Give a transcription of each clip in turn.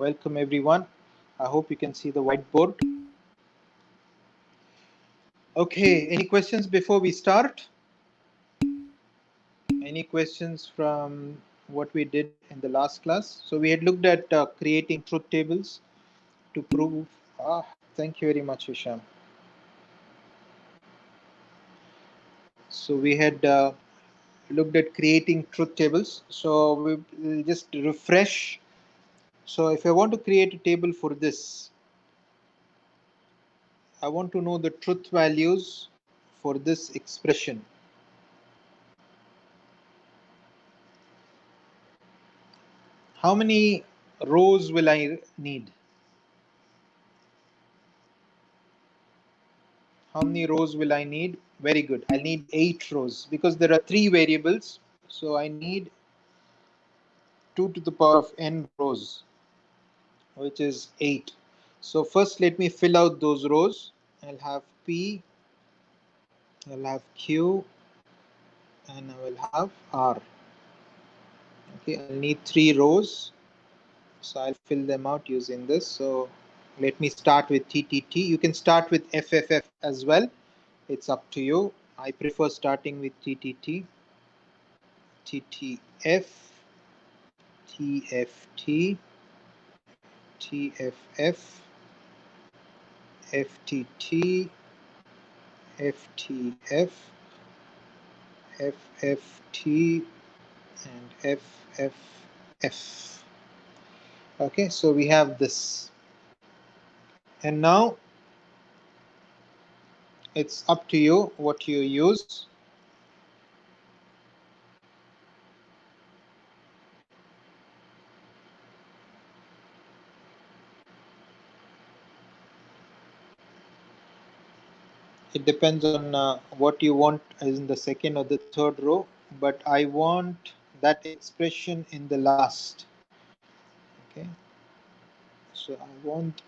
Welcome everyone. I hope you can see the whiteboard. Okay, any questions before we start? Any questions from what we did in the last class? So we had looked at creating truth tables to prove. Thank you very much, Hisham. So we had looked at creating truth tables. So we will just refresh. So if I want to create a table for this, I want to know the truth values for this expression. How many rows will I need? How many rows will I need? Very good. I'll need 8 rows because there are 3 variables. So I need 2 to the power of n rows, which is 8. So first let me fill out those rows. I'll have P, I'll have Q, and I will have R. Okay, I'll need 3 rows. So I'll fill them out using this. So let me start with TTT. You can start with FFF as well. It's up to you. I prefer starting with TTT. TTF, TFT, TFF, FTT, FTF, FFT, and FFF. Okay, so we have this. And now it's up to you what you use. It depends on what you want as in the second or the third row, but I want that expression in the last. Okay, so I want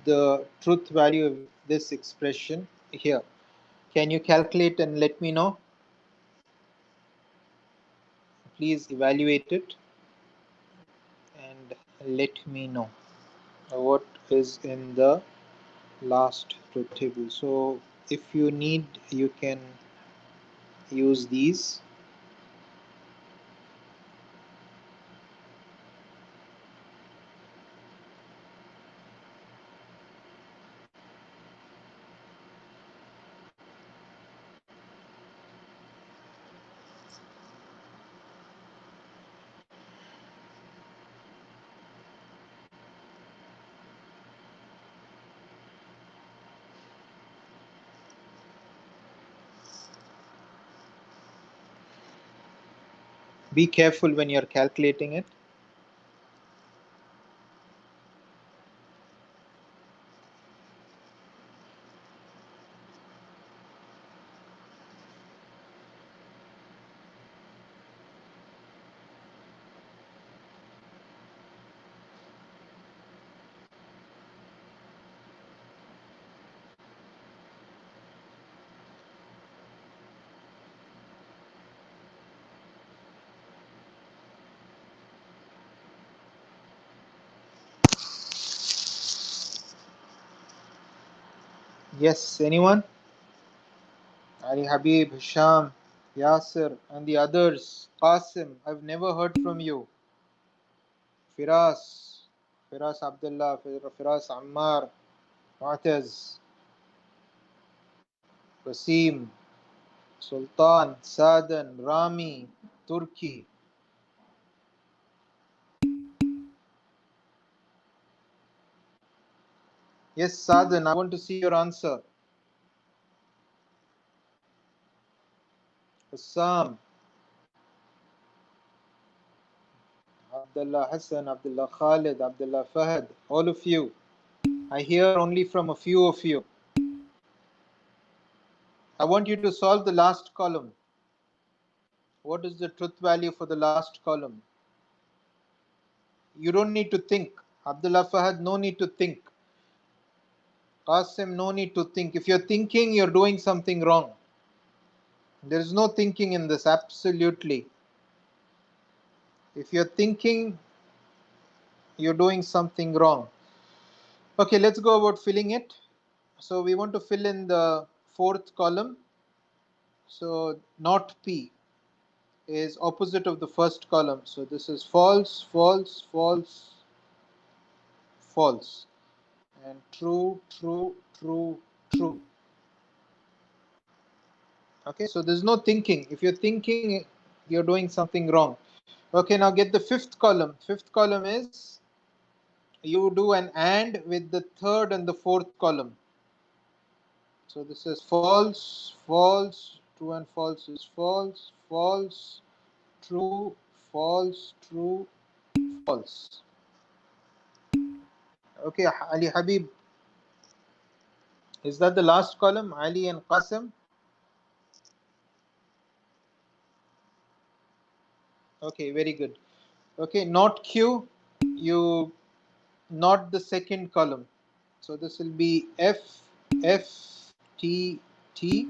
the truth value of this expression here. Can you calculate and let me know? Please evaluate it and let me know what is in the last truth table. So if you need, you can use these. Be careful when you're calculating it. Yes, anyone? Ali Habib, Hisham, Yasir, and the others. Qasim, I've never heard from you. Firas Abdullah, Firas Ammar, Mu'taz, Wasim, Sultan, Sadan, Rami, Turki. Yes, Sadan, I want to see your answer. Assam, Abdullah Hassan, Abdullah Khalid, Abdullah Fahad, all of you. I hear only from a few of you. I want you to solve the last column. What is the truth value for the last column? You don't need to think. Abdullah Fahad, no need to think. Qasim, no need to think. If you're thinking, you're doing something wrong. There is no thinking in this, absolutely. If you're thinking, you're doing something wrong. Okay, let's go about filling it. So we want to fill in the fourth column. So not P is opposite of the first column. So this is false, false, false, false, and true, true, true, true. Okay, so there's no thinking. If you're thinking, you're doing something wrong. Okay, now get the fifth column. Fifth column is you do an AND with the third and the fourth column. So this is false, false, true and false is false, false, true, false, true, false. Okay, Ali Habib, is that the last column? Ali and Qasim? Okay, very good. Okay, not Q, you not the second column. So this will be F, F, T, T,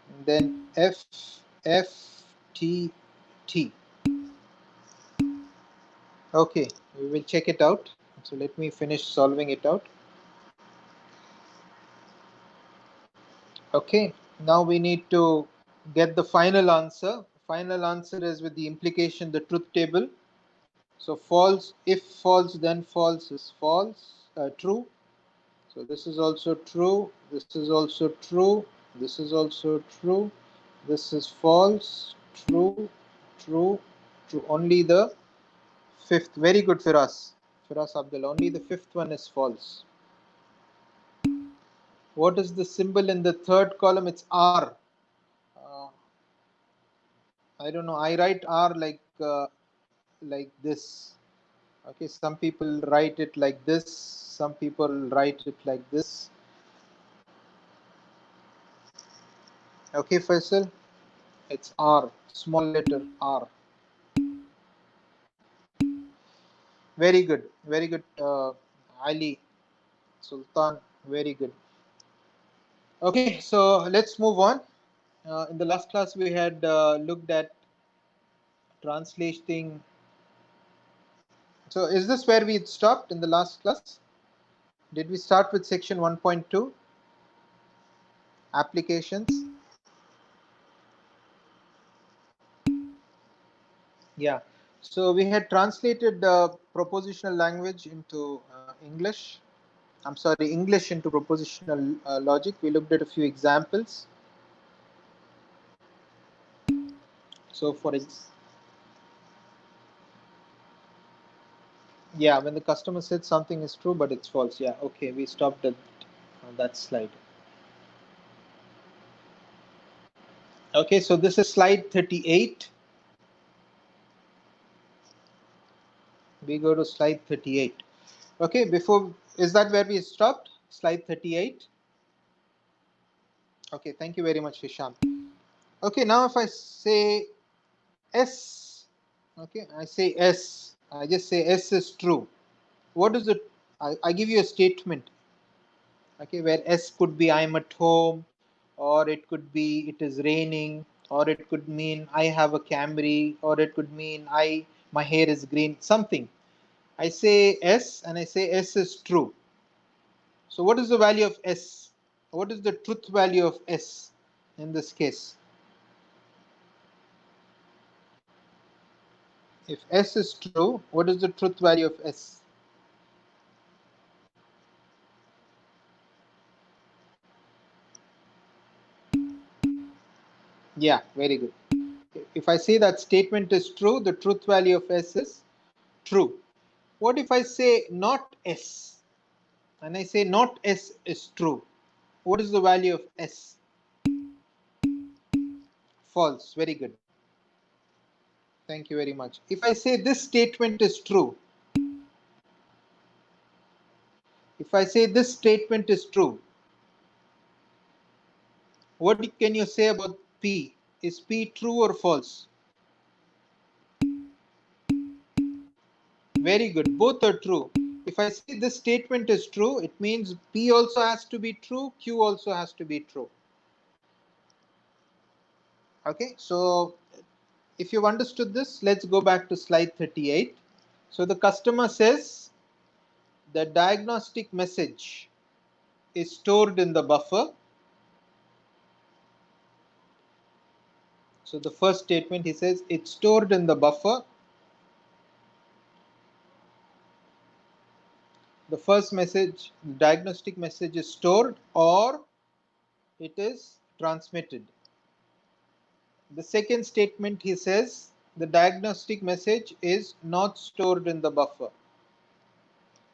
and then F, F, T, T. Okay, we will check it out. So let me finish solving it out. Okay, now we need to get the final answer. Final answer is with the implication, the truth table. So false, if false, then false is false, true. So this is also true, this is also true, this is also true, this is false, true, true, true. Only the fifth. Very good, Firas Abdullah. Only the fifth one is false. What is the symbol in the third column? It's R. Uh, I don't know. I write R like this. Okay, some people write it like this. Some people write it like this. Okay, Faisal, it's R. Small letter R. Very good. Very good. Ali Sultan. Very good. Okay, so let's move on. In the last class, we had looked at translating. So is this where we stopped in the last class? Did we start with section 1.2 applications? Yeah. So we had translated propositional language into English. I'm sorry, English into propositional logic. We looked at a few examples. So yeah, when the customer said something is true but it's false. Yeah, okay, we stopped at that slide. Okay, so this is slide 38. We go to slide 38. Okay, is that where we stopped? Slide 38. Okay, thank you very much, Hisham. Okay, now if I say S, okay, I just say S is true. What is it? I give you a statement, okay, where S could be I'm at home, or it could be it is raining, or it could mean I have a Camry, or it could mean my hair is green, something. I say S and I say S is true. So what is the value of S? What is the truth value of S in this case? If S is true, what is the truth value of S? Yeah, very good. If I say that statement is true, the truth value of S is true. What if I say not S? And I say not S is true. What is the value of S? False. Very good. Thank you very much. If I say this statement is true, if I say this statement is true, what can you say about P? Is P true or false? Very good. Both are true. If I say this statement is true, it means P also has to be true, Q also has to be true. Okay, so if you've understood this, let's go back to slide 38. So the customer says the diagnostic message is stored in the buffer. So the first statement, he says it's stored in the buffer. The first message, diagnostic message, is stored or it is transmitted. The second statement, he says the diagnostic message is not stored in the buffer.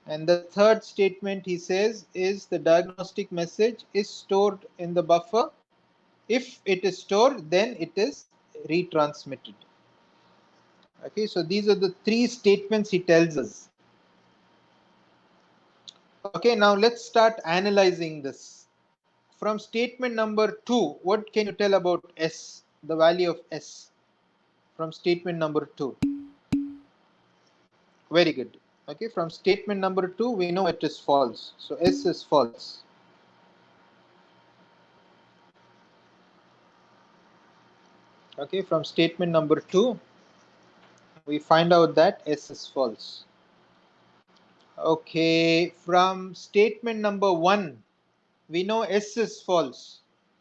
And the third statement, he says, is the diagnostic message is stored in the buffer. If it is stored, then it is retransmitted. Okay, so these are the three statements he tells us. Okay, now let's start analyzing this. From statement number 2, what can you tell about S, the value of S from statement number 2? Very good. Okay, from statement number 2, we know it is false. So S is false. Okay, from statement number 2, we find out that S is false. Okay, from statement number 1, we know S is false,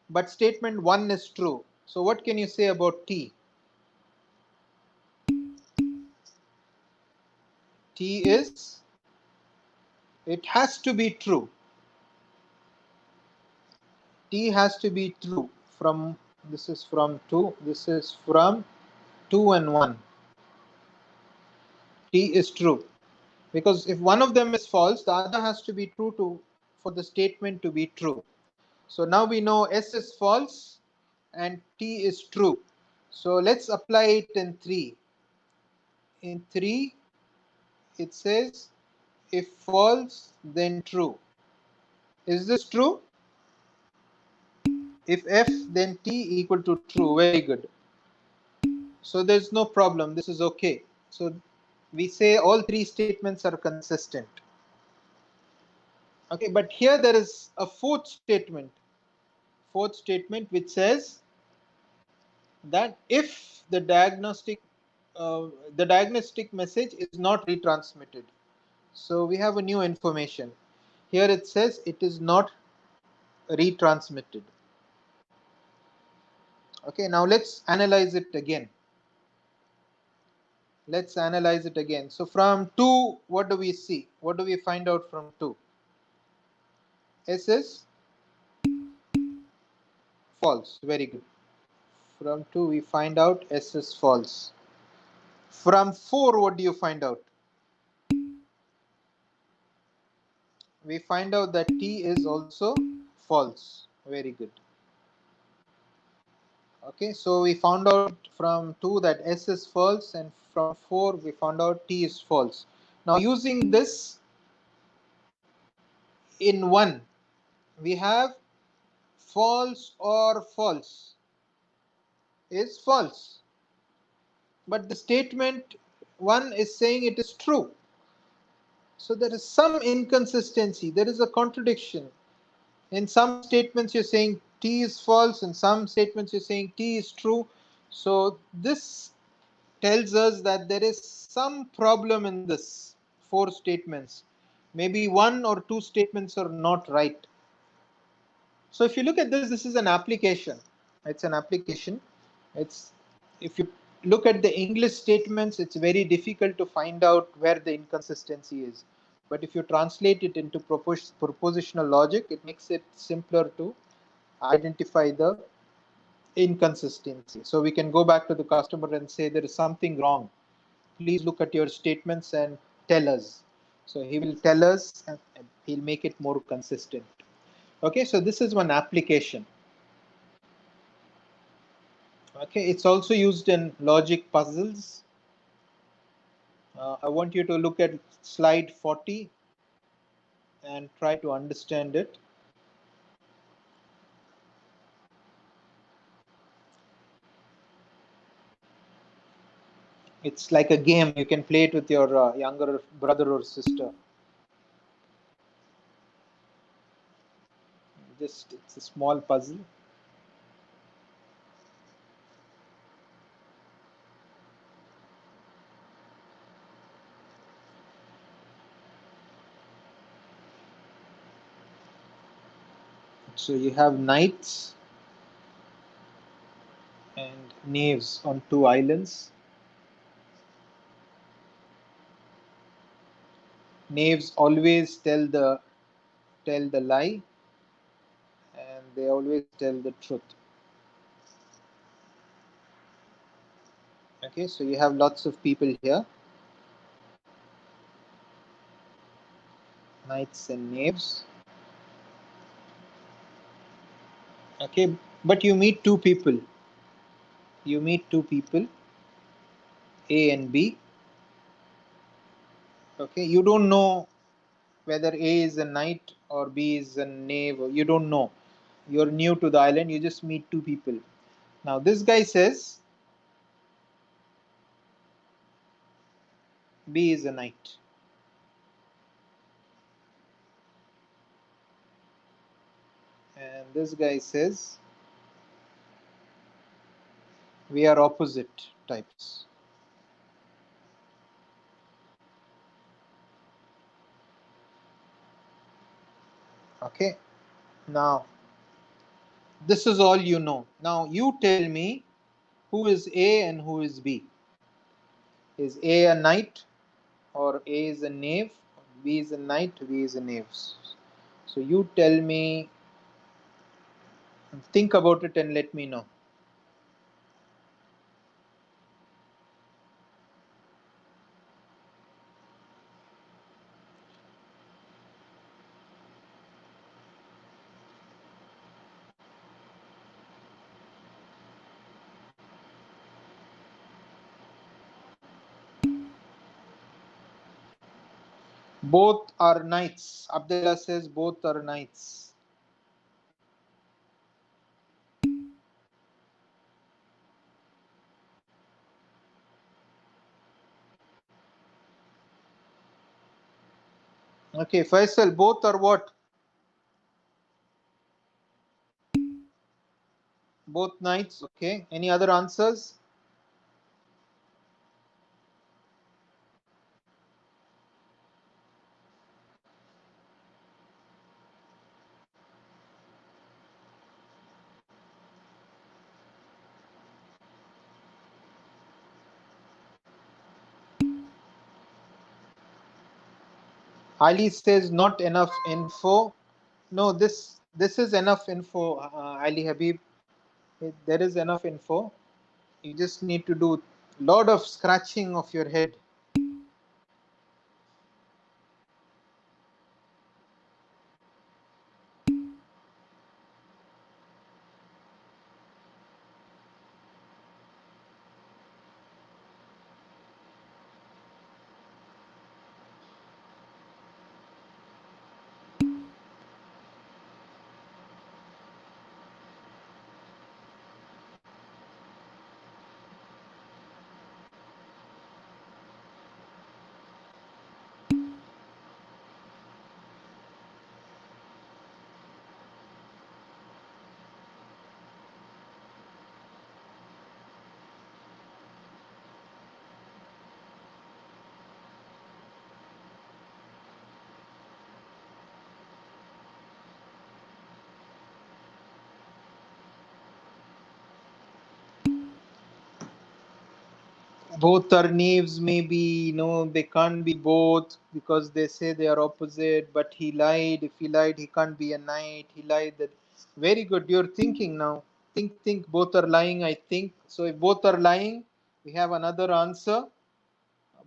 but statement 1 is true. So what can you say about T? T is, it has to be true. T has to be true. From, this is from 2, this is from 2 and 1. T is true. Because if one of them is false, the other has to be true for the statement to be true. So now we know S is false and T is true. So let's apply it in 3. In 3, it says if false, then true. Is this true? If F, then T equal to true. Very good. So there's no problem. This is okay. So we say all three statements are consistent. Okay, but here there is a fourth statement. Fourth statement which says that if the diagnostic message is not retransmitted. So we have a new information. Here it says it is not retransmitted. Okay, now let's analyze it again. Let's analyze it again. So from 2, what do we see? What do we find out from 2? S is false. Very good. From 2, we find out S is false. From 4, what do you find out? We find out that T is also false. Very good. Okay, so we found out from 2 that S is false, and from 4 we found out T is false. Now using this in 1, we have false or false is false, but the statement 1 is saying it is true. So there is some inconsistency, there is a contradiction. In some statements you're saying T is false, in some statements you're saying T is true. So this tells us that there is some problem in this 4 statements. Maybe 1 or 2 statements are not right. So if you look at this, this is an application. It's an application. It's, if you look at the English statements, it's very difficult to find out where the inconsistency is. But if you translate it into propositional logic, it makes it simpler to identify the inconsistency. So we can go back to the customer and say there is something wrong. Please look at your statements and tell us. So he will tell us and he'll make it more consistent. Okay, so this is one application. Okay, it's also used in logic puzzles. I want you to look at slide 40 and try to understand it. It's like a game. You can play it with your younger brother or sister. Just, it's a small puzzle. So you have knights and knaves on two islands. Knaves always tell the lie, and they always tell the truth. Okay, so you have lots of people here, knights and knaves. Okay, but you meet two people. You meet two people, A and B. Okay, you don't know whether A is a knight or B is a knave. You don't know. You're new to the island. You just meet two people. Now this guy says B is a knight, and this guy says we are opposite types. Okay, now this is all you know. Now you tell me who is A and who is B. Is A a knight or A is a knave? B is a knight, B is a knave. So you tell me, think about it and let me know. Both are knights. Abdullah says both are knights. Okay, Faisal, both are what? Both knights. Okay. Any other answers? Ali says not enough info. No, this is enough info, Ali Habib. There is enough info. You just need to do a lot of scratching of your head. Both are knaves, maybe. No, they can't be both because they say they are opposite. But he lied. If he lied, he can't be a knight. He lied that. Very good. You're thinking now. Think. Both are lying, I think. So if both are lying, we have another answer.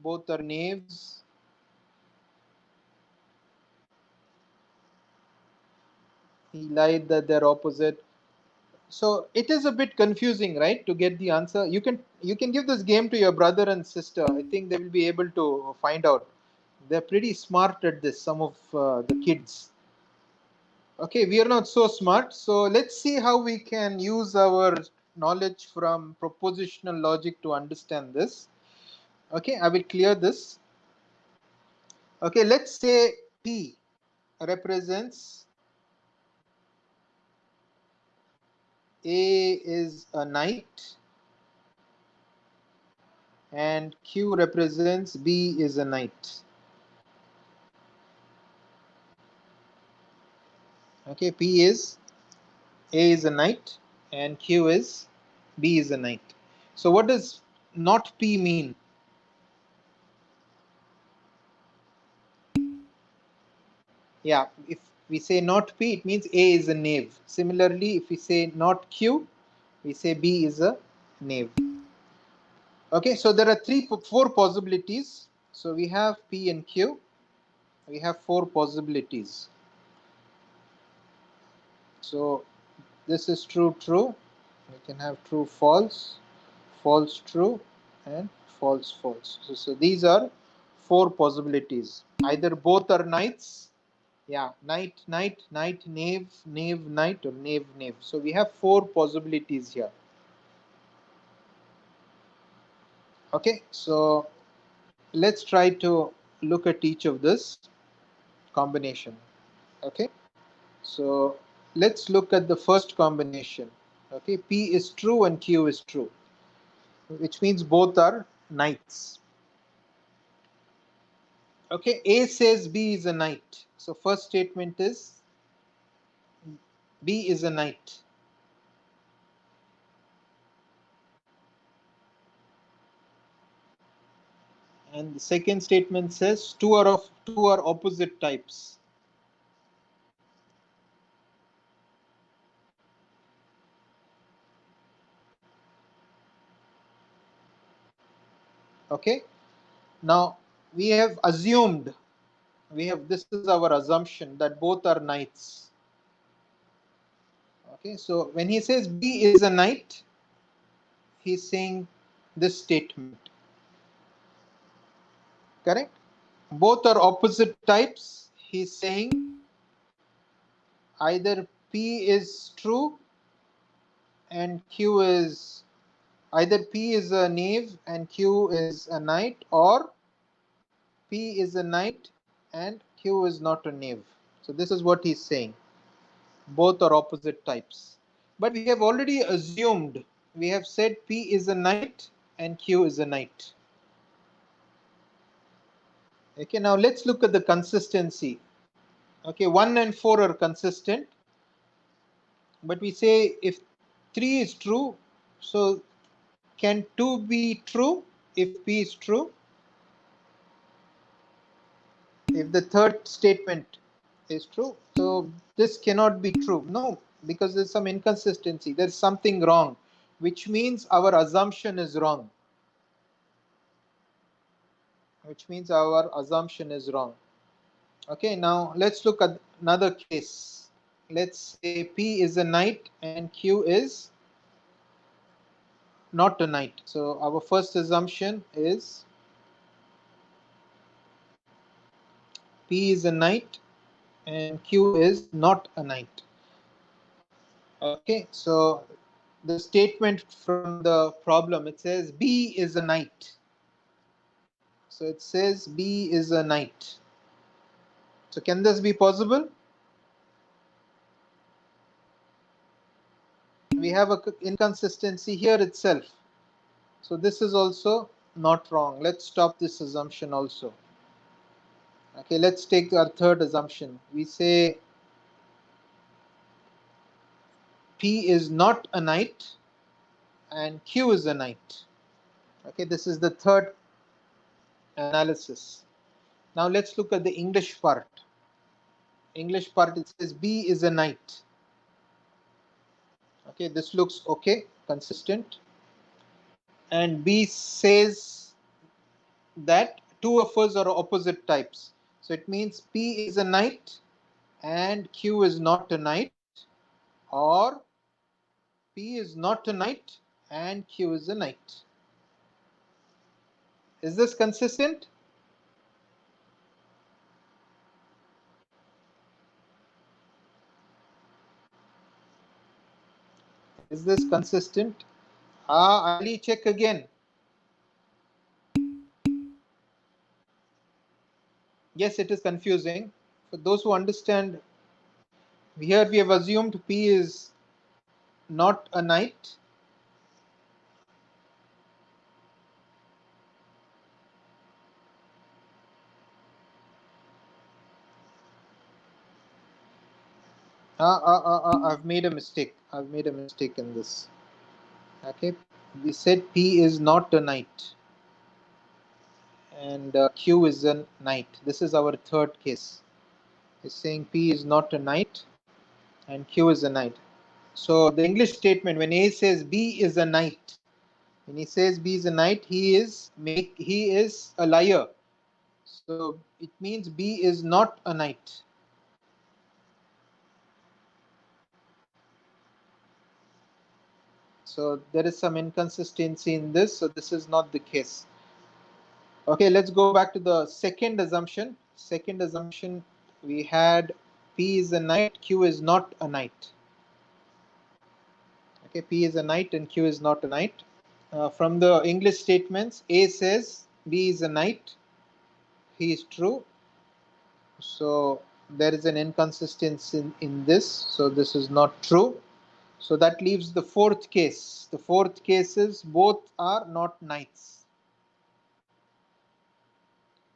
Both are knaves. He lied that they're opposite. So it is a bit confusing, right, to get the answer. You can give this game to your brother and sister. I think they will be able to find out. They're pretty smart at this, some of the kids. Okay, we are not so smart. So let's see how we can use our knowledge from propositional logic to understand this. Okay, I will clear this. Okay, let's say P represents A is a knight and Q represents B is a knight. Okay, P is A is a knight and Q is B is a knight. So what does not P mean? Yeah, if we say not P, it means A is a knave. Similarly, if we say not Q, we say B is a knave. Okay, so there are four possibilities. So we have P and Q. We have four possibilities. So this is true, true. We can have true, false, false, true, and false, false. So these are four possibilities. Either both are knights. Yeah, knight, knight, knight, knave, knave, knight, or knave, knave. So we have four possibilities here. Okay, so let's try to look at each of this combination. Okay, so let's look at the first combination. Okay, P is true and Q is true, which means both are knights. Okay, A says B is a knight. So first statement is B is a knight. And the second statement says two are opposite types. Okay, now we have assumed, this is our assumption that both are knights. Okay, so when he says B is a knight, he's saying this statement. Correct? Both are opposite types. He's saying either P is true and Q is, either P is a knave and Q is a knight, or P is a knight and Q is not a knave. So this is what he's saying. Both are opposite types. But we have already assumed, we have said P is a knight and Q is a knight. Okay, now let's look at the consistency. Okay, 1 and 4 are consistent, but we say if 3 is true, so can 2 be true if P is true? If the third statement is true, so this cannot be true. No, because there's some inconsistency, there's something wrong, which means our assumption is wrong. Okay, now let's look at another case. Let's say P is a knight and Q is not a knight. So our first assumption is P is a knight and Q is not a knight. Okay, so the statement from the problem, it says B is a knight. So it says B is a knight. So can this be possible? We have a inconsistency here itself. So this is also not wrong. Let's stop this assumption also. Okay, let's take our third assumption. We say P is not a knight and Q is a knight. Okay, this is the third analysis. Now let's look at the English part. English part, it says B is a knight. Okay, this looks okay, consistent. And B says that two of us are opposite types. So it means P is a knight and Q is not a knight, or P is not a knight and Q is a knight. Is this consistent? Is this consistent? Ali, check again. Yes, it is confusing. For those who understand, here we have assumed P is not a knight. I've made a mistake. I've made a mistake in this. Okay, we said P is not a knight, and Q is a knight. This is our third case. It's saying P is not a knight, and Q is a knight. So the English statement, when A says B is a knight, when he says B is a knight, he is a liar. So it means B is not a knight. So there is some inconsistency in this. So this is not the case. Okay, let's go back to the second assumption. Second assumption, we had P is a knight, Q is not a knight. Okay, P is a knight and Q is not a knight. From the English statements, A says B is a knight. He is true. So there is an inconsistency in this. So this is not true. So that leaves the fourth case. The fourth case is both are not knights.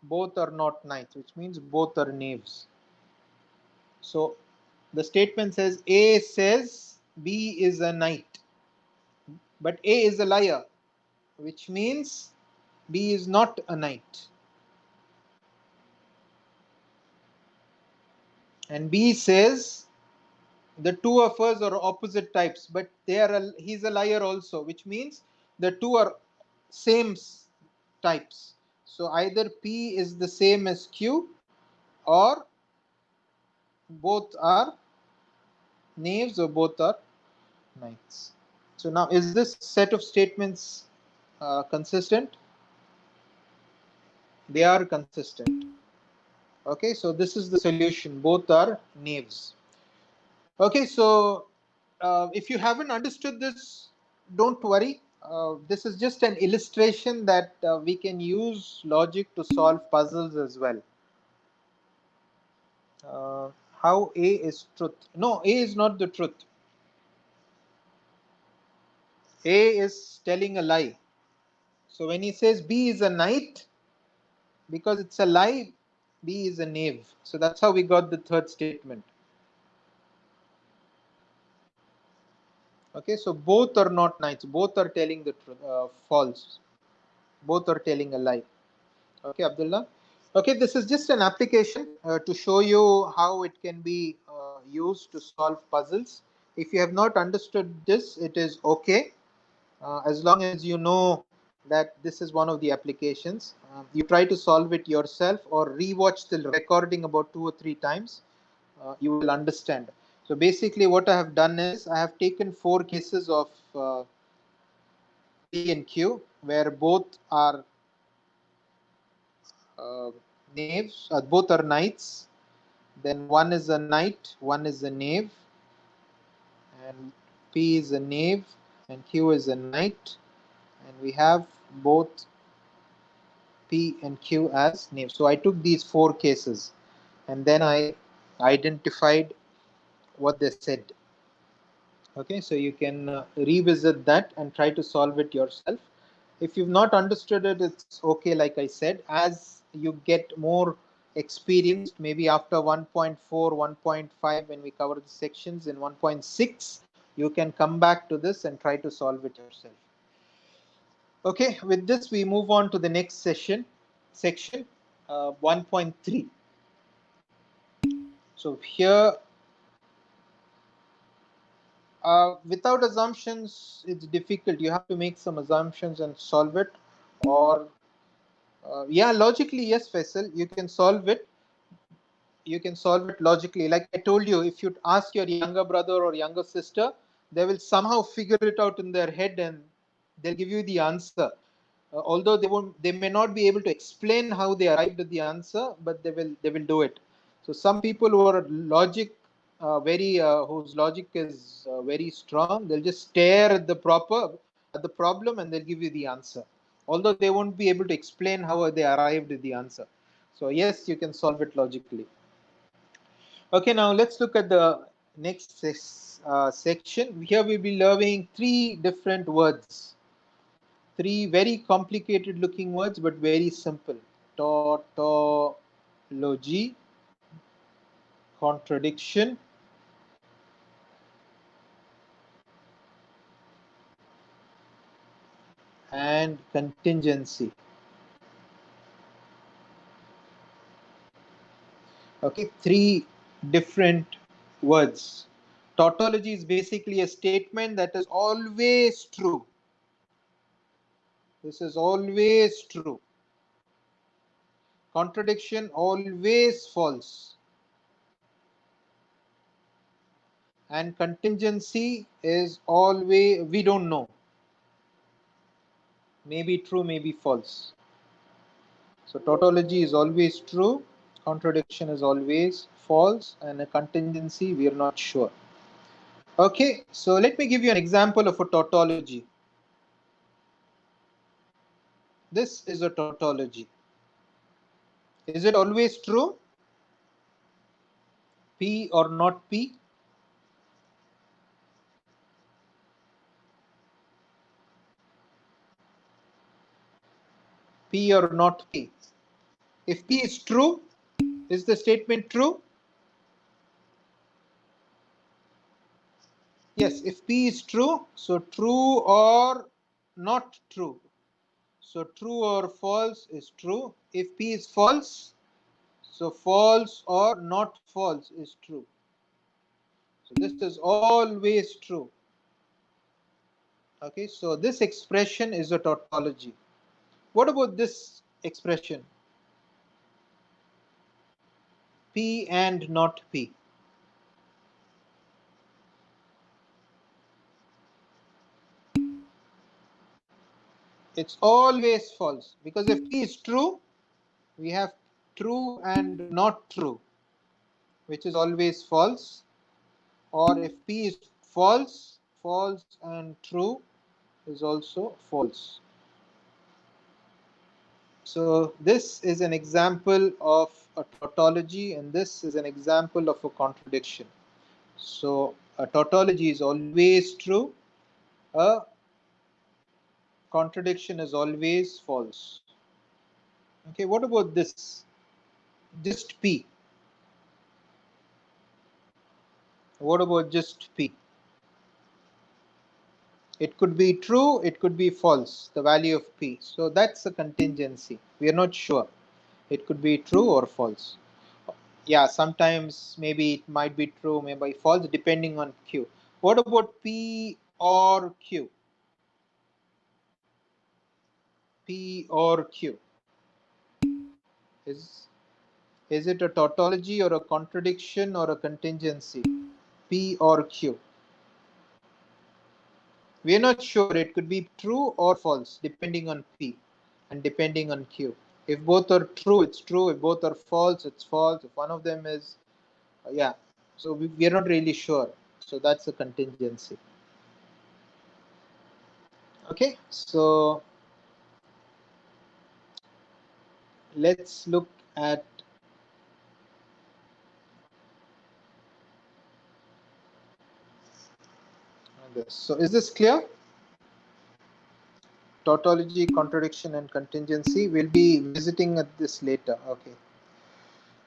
Both are not knights, which means both are knaves. So the statement says A says B is a knight, but A is a liar, which means B is not a knight. And B says the two of us are opposite types, but he's a liar also, which means the two are same types. So either P is the same as Q, or both are knaves, or both are knights. So now, is this set of statements consistent? They are consistent. Okay, so this is the solution. Both are knaves. Okay, so if you haven't understood this, don't worry. This is just an illustration that we can use logic to solve puzzles as well. Uh, how A is truth? No, A is not the truth. A is telling a lie. So when he says B is a knight, because it's a lie, B is a knave. So that's how we got the third statement. Okay, so both are not knights. Both are telling the truth, false. Both are telling a lie. Okay, Abdullah. Okay, this is just an application to show you how it can be used to solve puzzles. If you have not understood this, it is okay. As long as you know that this is one of the applications. You try to solve it yourself or rewatch the recording about 2 or 3 times. You will understand. So basically what I have done is I have taken 4 cases of P and Q where both are uh, knaves, both are knights. Then one is a knight, one is a knave, and P is a knave and Q is a knight, and we have both P and Q as knaves. So I took these 4 cases and then I identified what they said. Okay, so you can revisit that and try to solve it yourself. If you've not understood it, it's okay. Like I said, as you get more experienced, maybe after 1.4, 1.5, when we cover the sections in 1.6, you can come back to this and try to solve it yourself. Okay, with this we move on to the next section 1.3. So here, without assumptions, it's difficult. You have to make some assumptions and solve it. Or, yeah, logically, yes, Faisal, you can solve it. You can solve it logically. Like I told you, if you ask your younger brother or younger sister, they will somehow figure it out in their head and they'll give you the answer. Although they may not be able to explain how they arrived at the answer, but they will do it. So some people who are whose logic is very strong, they'll just stare at the problem and they'll give you the answer. Although they won't be able to explain how they arrived at the answer. So yes, you can solve it logically. Okay, now let's look at the next section. Here we'll be learning 3 different words. 3 very complicated looking words, but very simple. Tautology, contradiction, and contingency. Okay, three different words. Tautology is basically a statement that is always true. This is always true. Contradiction always false. And contingency is always we don't know. Maybe true, maybe false. So tautology is always true, contradiction is always false, and a contingency we are not sure. Okay, so let me give you an example of a tautology. This is a tautology. Is it always true? P or not P? P or not P? If P is true, is the statement true? Yes, if P is true, so true or not true. So true or false is true. If P is false, so false or not false is true. So this is always true. Okay, so this expression is a tautology. What about this expression? P and not P. It's always false, because if P is true, we have true and not true, which is always false. Or if P is false, false and true is also false. So this is an example of a tautology, and this is an example of a contradiction. So a tautology is always true, a contradiction is always false. Okay, what about this? Just P. What about just P? It could be true, it could be false, the value of P. So that's a contingency. We are not sure. It could be true or false. Yeah, sometimes maybe it might be true, maybe false, depending on Q. What about P or Q? P or Q? Is it a tautology or a contradiction or a contingency? P or Q? We are not sure. It could be true or false depending on P and depending on Q. If both are true, it's true. If both are false, it's false. If one of them is, yeah. So we are not really sure. So that's a contingency. Okay, so let's look at this. So is this clear? Tautology, contradiction, and contingency. We'll be visiting at this later. Okay.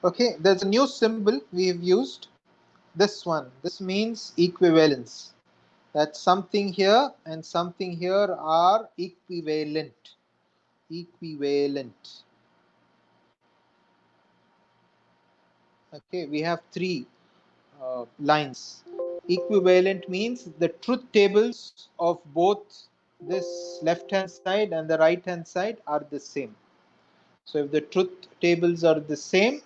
Okay, there's a new symbol we've used. This one. This means equivalence. That something here and something here are equivalent. Equivalent. Okay, we have three lines. Equivalent means the truth tables of both this left hand side and the right hand side are the same. So if the truth tables are the same,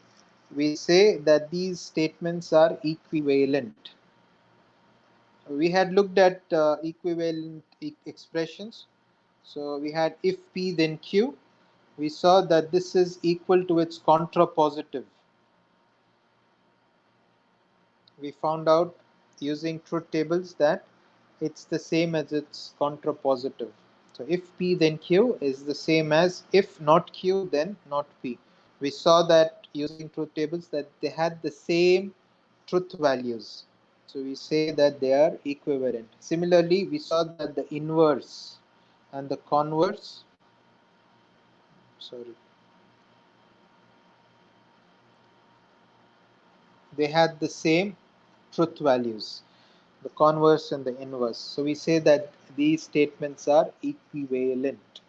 we say that these statements are equivalent. We had looked at equivalent expressions. So we had if P then Q. We saw that this is equal to its contrapositive. We found out using truth tables that it's the same as its contrapositive. So if P then Q is the same as if not Q then not P. We saw that using truth tables that they had the same truth values. So we say that they are equivalent. Similarly, we saw that the inverse and the converse, they had the same truth values. the converse and the inverse. So we say that these statements are equivalent,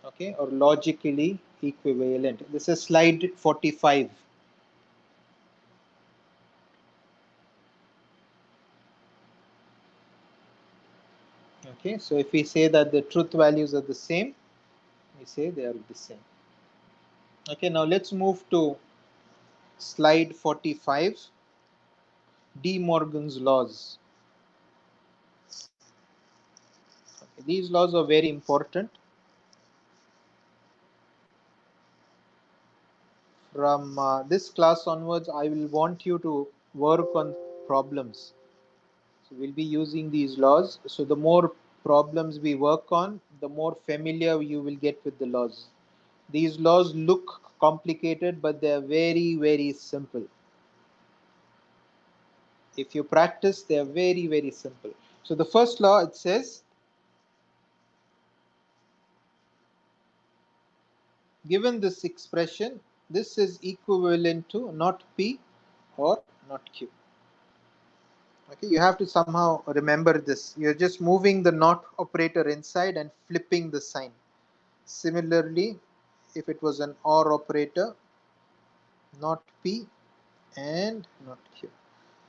okay, or logically equivalent. This is slide 45. Okay, so if we say that the truth values are the same, we say they are the same. Okay, now let's move to slide 45, De Morgan's laws. Okay, these laws are very important. From this class onwards, I will want you to work on problems. So we'll be using these laws. So the more problems we work on, the more familiar you will get with the laws. These laws look complicated, but they are very, very simple. If you practice, they are very, very simple. So the first law, it says, given this expression, this is equivalent to not P or not Q. Okay, you have to somehow remember this. You're just moving the not operator inside and flipping the sign. Similarly, if it was an OR operator, not P and not Q.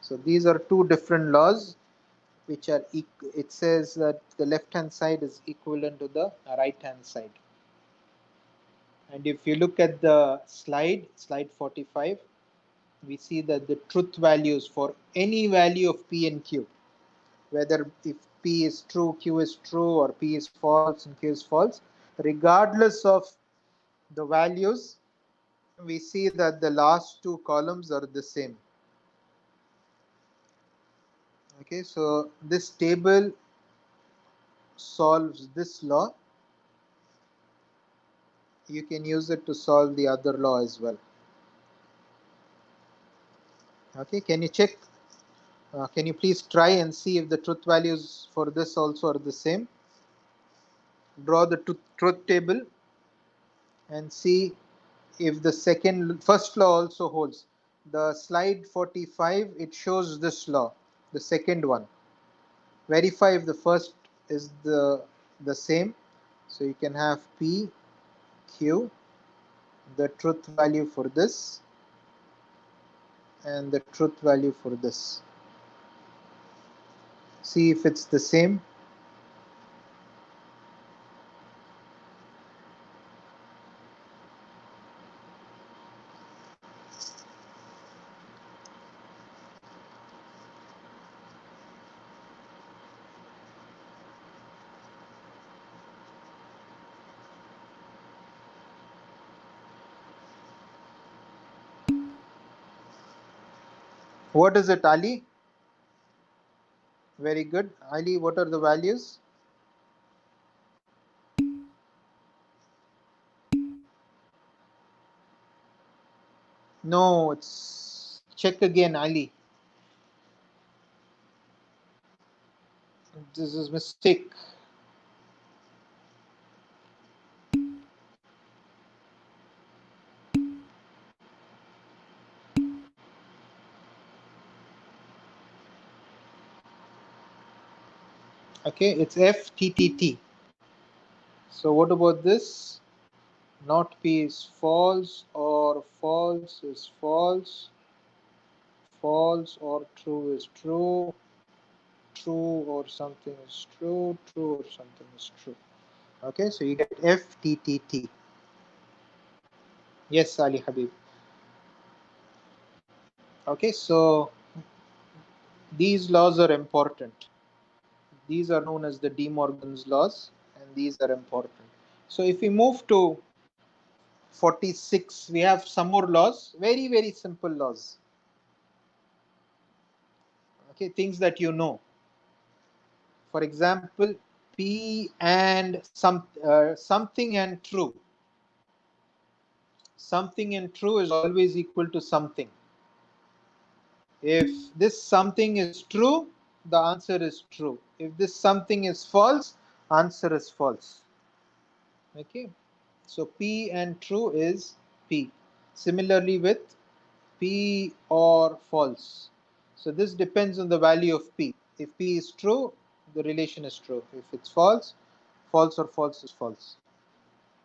So these are two different laws which are, it says that the left hand side is equivalent to the right hand side. And if you look at the slide 45, we see that the truth values for any value of P and Q, whether if P is true, Q is true, or P is false and Q is false, regardless of the values, we see that the last two columns are the same. Okay, so this table solves this law. You can use it to solve the other law as well. Okay, can you check? Can you please try and see if the truth values for this also are the same? Draw the truth table and see if the first law also holds. The slide 45, it shows this law, the second one. Verify if the first is the same. So you can have P, Q, the truth value for this, and the truth value for this. See if it's the same. What is it, Ali? Very good. Ali, what are the values? No, it's check again, Ali. This is mistake. Okay, it's FTTT. So what about this? Not P is false, or false is false, false or true is true, true or something is true, true or something is true. Okay, so you get FTTT. Yes, Ali Habib. Okay, so these laws are important. These are known as the De Morgan's laws, and these are important. So if we move to 46, we have some more laws, very, very simple laws. Okay, things that you know. For example, P and something and true. Something and true is always equal to something. If this something is true, the answer is true. If this something is false, answer is false. Okay, so P and true is P. Similarly with P or false. So this depends on the value of P. If P is true, the relation is true. If it's false, false or false is false.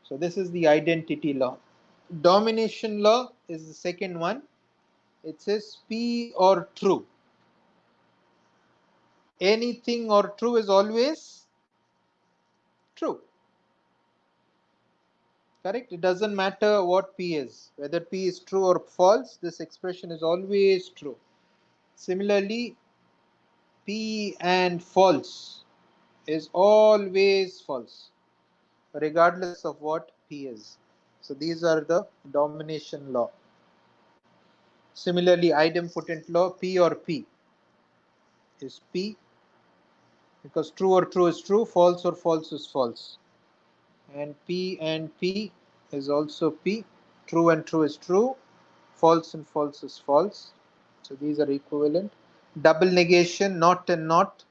So this is the identity law. Domination law is the second one. It says P or true. Anything or true is always true. Correct? It doesn't matter what P is. Whether P is true or false, this expression is always true. Similarly, P and false is always false, regardless of what P is. So these are the domination law. Similarly, idempotent law, P or P is P, because true or true is true, false or false is false. And P is also P. True and true is true, false and false is false. So these are equivalent. Double negation, not and not,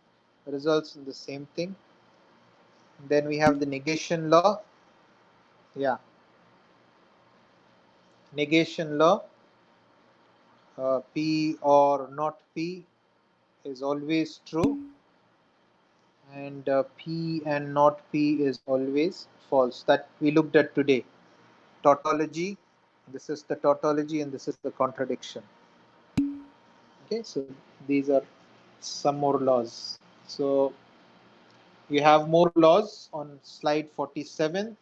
results in the same thing. Then we have the negation law. Yeah, negation law, P or not P is always true, and P and not P is always false. That we looked at today. Tautology, this is the tautology and this is the contradiction. Okay, so these are some more laws. So you have more laws on slide 47.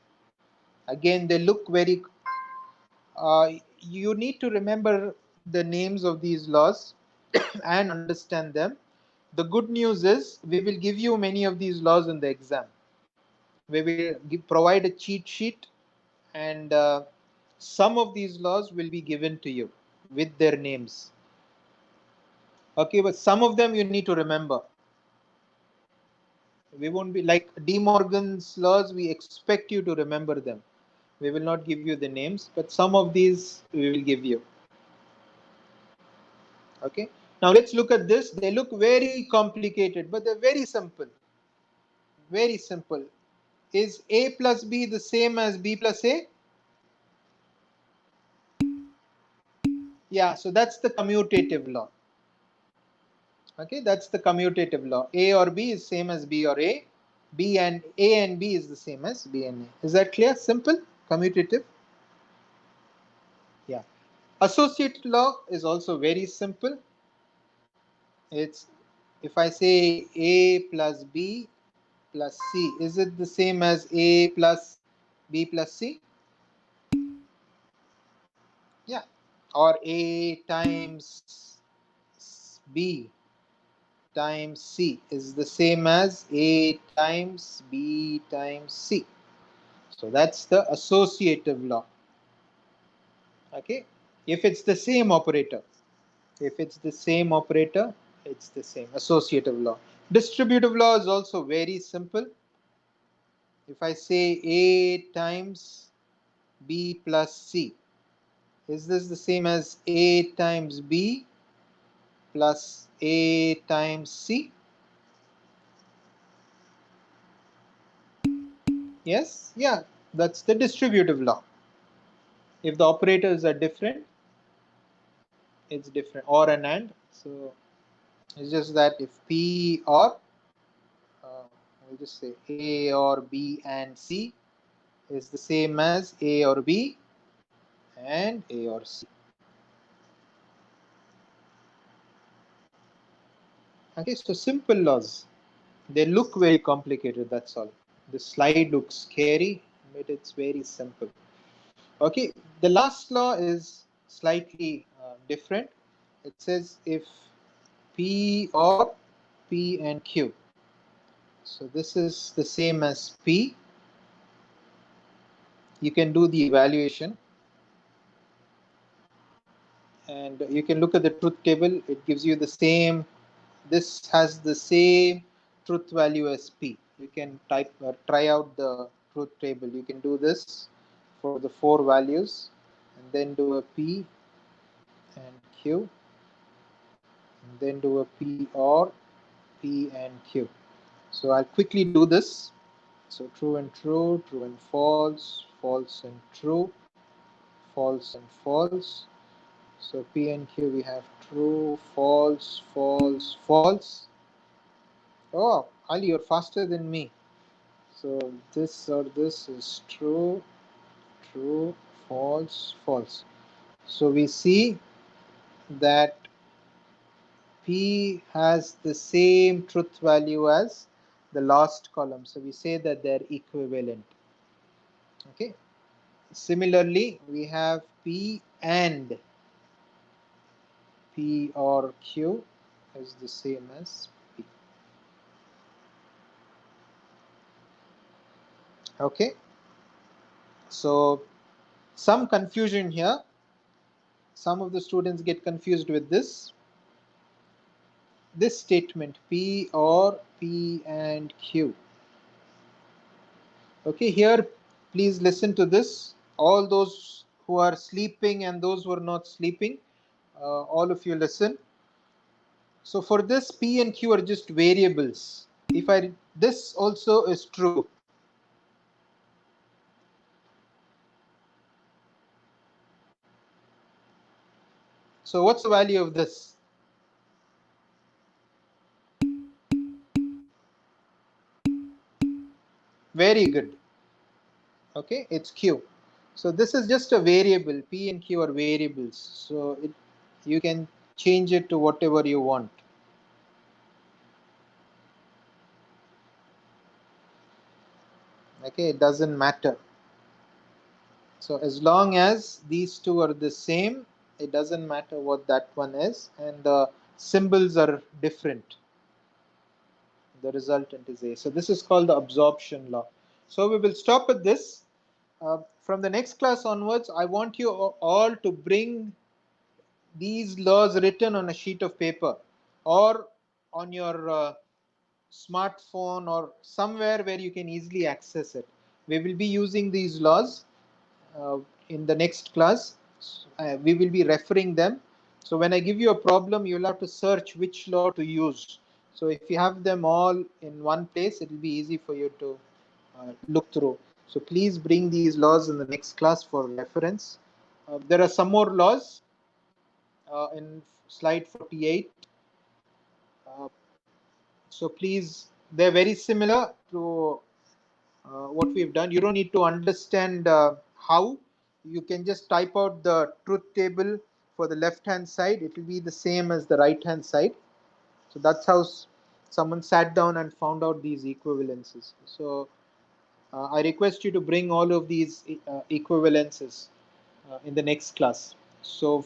Again, they look very, you need to remember the names of these laws and understand them. The good news is we will give you many of these laws in the exam. We will provide a cheat sheet, and some of these laws will be given to you with their names. Okay, but some of them you need to remember. We won't be like De Morgan's laws, we expect you to remember them. We will not give you the names, but some of these we will give you. Okay, now let's look at this. They look very complicated, but they're very simple. Very simple. Is A plus B the same as B plus A? Yeah, so that's the commutative law. Okay, that's the commutative law. A or B is same as B or A. B and A and B is the same as B and A. Is that clear? Simple. Commutative. Yeah. Associative law is also very simple. It's, if I say A plus B plus C, is it the same as A plus B plus C? Yeah. Or A times B times C is the same as A times B times C. So that's the associative law. Okay. If it's the same operator, if it's the same operator, it's the same. Associative law. Distributive law is also very simple. If I say A times B plus C, is this the same as A times B plus A times C? Yes, yeah, that's the distributive law. If the operators are different, it's different, or an and. So it's just that if P or, we'll just say A or B and C is the same as A or B and A or C. Okay, so simple laws. They look very complicated, that's all. The slide looks scary, but it's very simple. Okay, the last law is slightly different. It says if P or P and Q. So this is the same as P. You can do the evaluation and you can look at the truth table. It gives you the same, this has the same truth value as P. You can type or try out the truth table. You can do this for the 4 values and then do a P and Q and then do a P or P and Q. So I'll quickly do this. So true and true, true and false, false and true, false and false. So P and Q we have True, false, false, false. Oh, Ali, you're faster than me. So this or this is true, true, false, false. So we see that P has the same truth value as the last column. So we say that they're equivalent. Okay. Similarly, we have P and P or Q is the same as P. Okay. So some confusion here. Some of the students get confused with this statement P or P and Q. Okay, here please listen to this. All those who are sleeping and those who are not sleeping, all of you listen. So for this, P and Q are just variables. If I this also is true. So what's the value of this? Very good. Okay, it's Q. So this is just a variable. P and Q are variables. So you can change it to whatever you want. Okay, it doesn't matter. So as long as these two are the same, it doesn't matter what that one is, and the symbols are different. The resultant is A. So this is called the absorption law. So we will stop at this. From the next class onwards, I want you all to bring these laws written on a sheet of paper or on your smartphone or somewhere where you can easily access it. We will be using these laws uh, in the next class. We will be referring them. So when I give you a problem, you'll have to search which law to use. So if you have them all in one place, it will be easy for you to look through. So please bring these laws in the next class for reference. There are some more laws in slide 48. Uh, so please, they're very similar to what we've done. You don't need to understand how. You can just type out the truth table for the left hand side. It will be the same as the right hand side. So that's how someone sat down and found out these equivalences. So I request you to bring all of these equivalences in the next class. So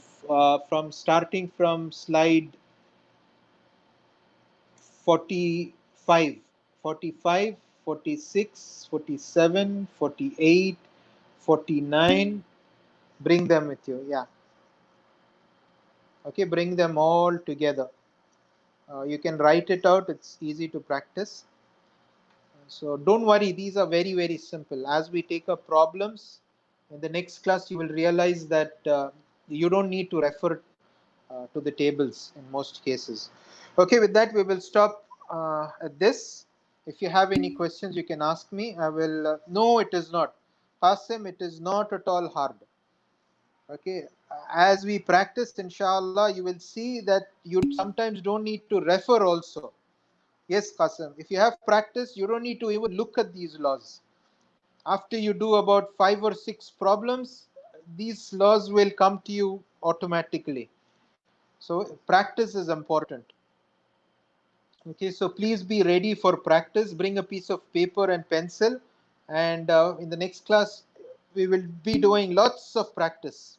from starting from slide 45, 45, 46, 47, 48, 49. Bring them with you. Yeah. Okay, bring them all together. You can write it out. It's easy to practice. So don't worry. These are very, very simple. As we take up problems in the next class, you will realize that you don't need to refer to the tables in most cases. Okay, with that, we will stop at this. If you have any questions, you can ask me. I will. No, it is not. Qasim, it is not at all hard. Okay, as we practice, inshallah, you will see that you sometimes don't need to refer also. Yes, Qasim, if you have practice, you don't need to even look at these laws. After you do about 5 or 6 problems, these laws will come to you automatically. So practice is important. Okay, so please be ready for practice. Bring a piece of paper and pencil, and in the next class, we will be doing lots of practice.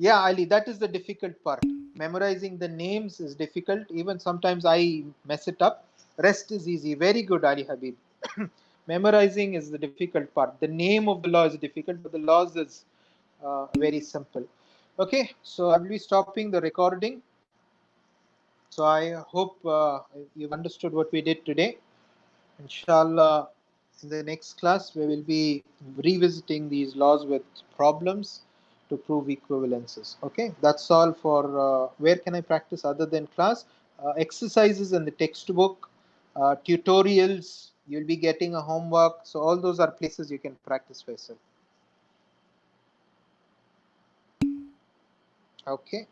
Yeah, Ali, that is the difficult part. Memorizing the names is difficult. Even sometimes I mess it up. Rest is easy. Very good, Ali Habib. Memorizing is the difficult part. The name of the law is difficult, but the laws is very simple. Okay, so I will be stopping the recording. So I hope you've understood what we did today. Inshallah, in the next class, we will be revisiting these laws with problems to prove equivalences. Okay, that's all for where can I practice other than class? Exercises in the textbook, tutorials, you'll be getting a homework. So all those are places you can practice for yourself. Okay.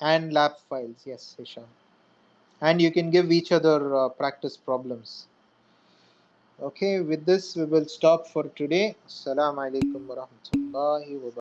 and lab files. Yes, Hisham. And you can give each other practice problems. Okay, with this we will stop for today. Assalamu alaikum wa rahmatullahi wa barakatuh.